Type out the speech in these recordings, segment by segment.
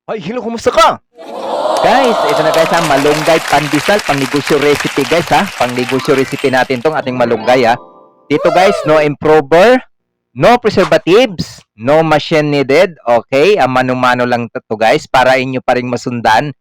Ay, hello, kumusta ka? Guys, ito na guys ha, malunggay pandesal, pang negosyo recipe guys ha. Pang negosyo recipe natin tong ating malunggay ha. Dito guys, no improver, no preservatives, no machine needed. Okay, mano-mano lang to guys para inyo pa ring masundan.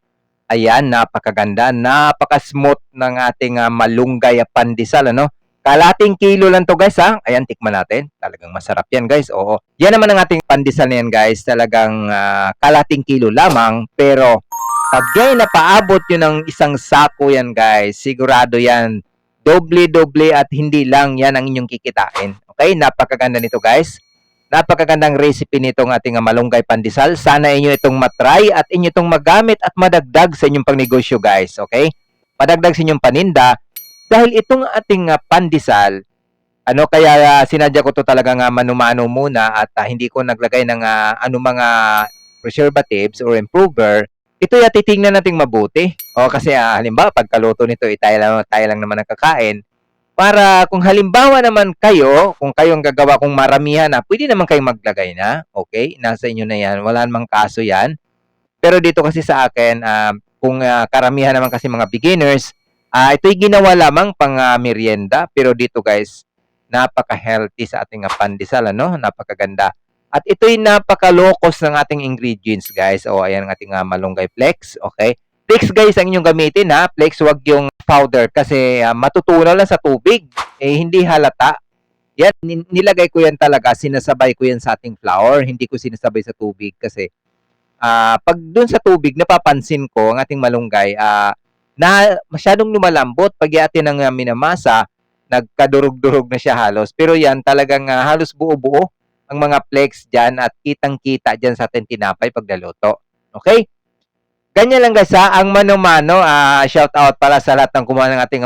Ayan, napakaganda, napaka-smooth ng ating malunggay pandesal ano. Kalating kilo lang to guys ha. Ayan, tikman natin. Talagang masarap yan guys. Oo. Yan naman ang ating pandesal na yan guys. Talagang kalating kilo lamang. Pero pag yan napaabot yun ng isang sako yan guys, sigurado yan. Doble-doble at hindi lang yan ang inyong kikitain. Okay? Napakaganda nito guys. Napakagandang recipe nitong ating malunggay pandesal. Sana inyo itong matry at inyo itong magamit at madagdag sa inyong pangnegosyo guys. Okay? Madagdag sa inyong paninda. Dahil itong ating pandesal, ano kaya sinadya ko to talaga nga mano-mano muna at hindi ko naglagay ng mga preservatives or improver. Ito titingnan nating mabuti. O kasi halimbawa pagkaluto nito tayo lang naman ang kakain. Para kung halimbawa naman kayo, kung kayong gagawa kung maramihan na, pwede naman kayong maglagay na. Okay? Nasa inyo na yan. Wala namang kaso yan. Pero dito kasi sa akin, kung karamihan naman kasi mga beginners, ito'y ginawa lamang pang merienda. Pero dito guys, napaka-healthy sa ating pandesal. Ano? Napakaganda. At ito'y napaka-low cost ng ating ingredients guys. O ayan ang ating malunggay flex. Okay? Flex guys ang inyong gamitin ha. Flex, wag yung powder kasi matutunaw lang sa tubig. Hindi halata. Yan, nilagay ko yan talaga. Sinasabay ko yan sa ating flour. Hindi ko sinasabay sa tubig kasi pag dun sa tubig, napapansin ko ang ating malunggay na masyadong lumalambot. Pag atin ng minamasa, nagkadurog-durog na siya halos. Pero yan talagang halos buo-buo ang mga flex dyan at kitang-kita dyan sa ating tinapay pag naluto. Okay? Ganyan lang guys ha, ang mano-mano, shout out para sa lahat ng kumuha ng ating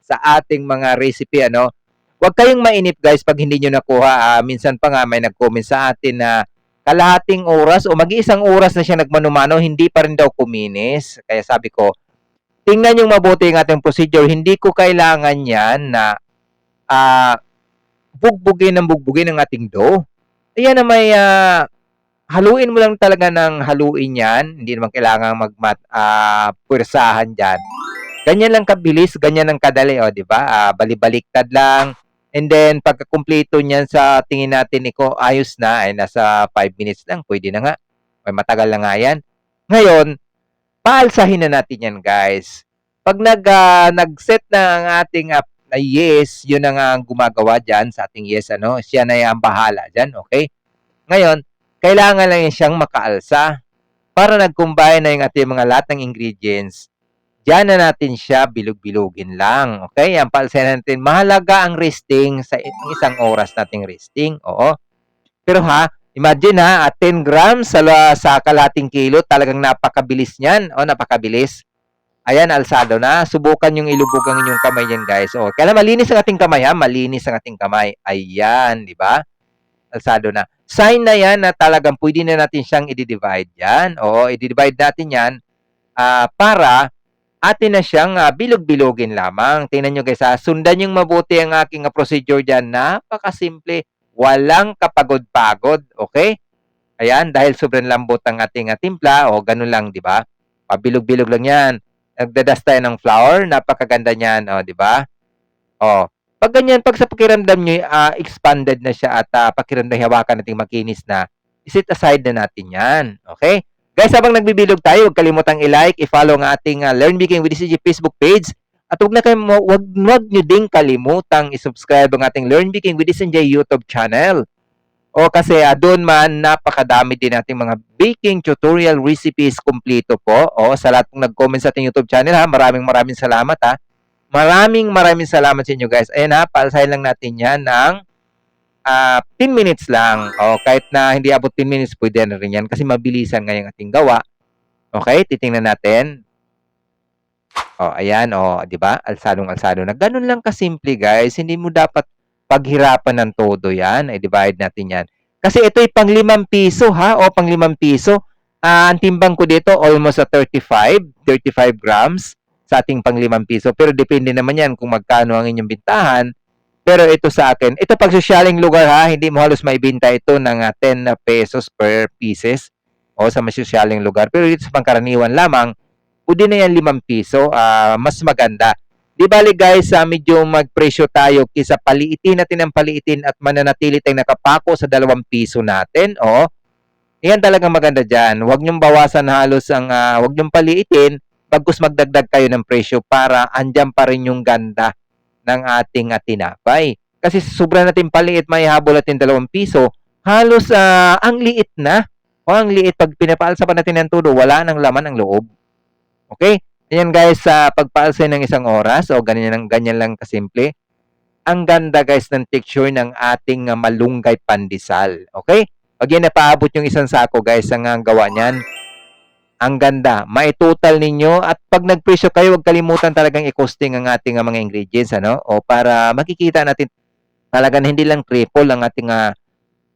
sa ating mga recipe ano. Huwag kayong mainip guys pag hindi niyo nakuha. Minsan pa nga may nag-comment sa atin na kalahating oras o mag-iisang oras na siya nagmano-mano, hindi pa rin daw kuminis. Kaya sabi ko, tingnan yung mabuti ang ating procedure. Hindi ko kailangan yan na bugbugin ng ating dough. Ayan na may haluin mo lang talaga ng haluin yan. Hindi naman kailangan pwersahan dyan. Ganyan lang kabilis, ganyan lang kadali, o, di ba? Balibaliktad lang. And then, pagka-kumpleto niyan sa tingin natin, ayos na, ay nasa 5 minutes lang, pwede na nga. May matagal na nga yan. Ngayon, paalsahin na natin yan, guys. Pag nag-set na ang ating yes, yun ang gumagawa dyan sa ating yes, ano? Siya na yung bahala dyan, okay? Ngayon, kailangan lang yan siyang makaalsa para nag-combine na yung ating mga lahat ng ingredients. Diyan na natin siya bilog-bilugin lang. Okay? Yan, paalsahin natin. Mahalaga ang resting sa isang oras nating resting. Oo. Pero imagine 10 grams sa kalating kilo, talagang napakabilis niyan. O, napakabilis. Ayan, alsado na. Subukan yung ilubog ang inyong kamay niyan, guys. O, kaya malinis ang ating kamay, malinis ang ating kamay. Ayan, di ba? Alsado na. Sign na yan na talagang pwede na natin siyang i-divide yan. Oo, i-divide natin yan para atin na siyang bilog-bilogin lamang. Tingnan nyo guys sundan yung mabuti ang aking procedure dyan. Napakasimple. Walang kapagod-pagod. Okay? Ayan, dahil sobrang lambot ang ating timpla. O, ganun lang, di ba? Pabilog-bilog lang yan. Nagdadas tayo ng flour. Napakaganda niyan. O, di ba? O, pag ganyan, pag sa pakiramdam nyo, expanded na siya at pakiramdam hawakan natin makinis na, isit aside na natin yan. Okay? Guys, habang nagbibilog tayo, huwag kalimutang i-like, i-follow ang ating Learn Baking with DCG Facebook page. At huwag nyo ding kalimutang i-subscribe ang ating Learn Baking with DCG YouTube channel. O kasi doon man, napakadami din nating mga baking tutorial recipes kumplito po. O sa lahat ng nag-comment sa ating YouTube channel maraming salamat Maraming salamat sa inyo guys. Ayan paalsahin lang natin yan ng 10 minutes lang. O kahit na hindi abot 10 minutes, pwede na rin yan kasi mabilisan nga yung ating gawa. Okay, titingnan natin. O ayan, di ba? Alsadong-alsado na. Ganun lang kasimple guys. Hindi mo dapat paghirapan ng todo yan. I-divide natin yan. Kasi ito'y pang 5 piso o pang 5 piso. Ang timbang ko dito almost 35 grams sa ating pang 5 piso. Pero depende naman yan kung magkano ang inyong bintahan. Pero ito sa akin, ito pag sosyaling lugar hindi mo halos maibenta ito ng 10 pesos per pieces. o sa masosyaling lugar. Pero dito sa pangkaraniwan lamang, pwede na yan 5 piso, mas maganda. Di bali guys, medyo magpresyo tayo kisa paliitin natin ang paliitin at mananatili tayong nakapako sa 2 piso natin. O, yan talagang maganda dyan. Huwag nyong bawasan halos huwag nyong paliitin, bagkus magdagdag kayo ng presyo para andyan pa rin yung ganda ng ating tinapay. Kasi sobra natin paliit, may habol natin 2 piso, halos ang liit na. O ang liit, pag pinapaalsa pa natin ng todo, wala nang laman ang loob. Okay? Ayan guys, sa pagpaalsa ng 1 oras, o ganyan lang kasimple. Ang ganda guys ng texture ng ating malunggay pandesal. Okay? Pag yan napaabot yung 1 sako guys, ang gawa niyan, ang ganda. Mai-total ninyo at pag nagpresyo kayo, huwag kalimutan talagang i-costing ang ating mga ingredients, ano? O para makikita natin talagang hindi lang triple ang ating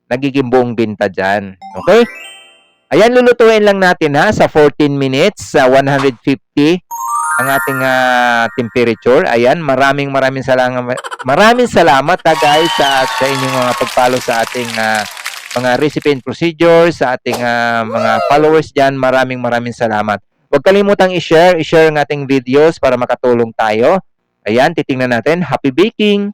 nagiging buong binta dyan. Okay? Ayan, lulutuin lang natin sa 14 minutes sa 150 ang ating temperature. Ayan, maraming salamat guys sa inyong mga pag-follow sa ating mga recipe and procedures, sa ating mga followers dyan. Maraming salamat. Huwag kalimutang i-share ang ating videos para makatulong tayo. Ayan, titingnan natin. Happy baking!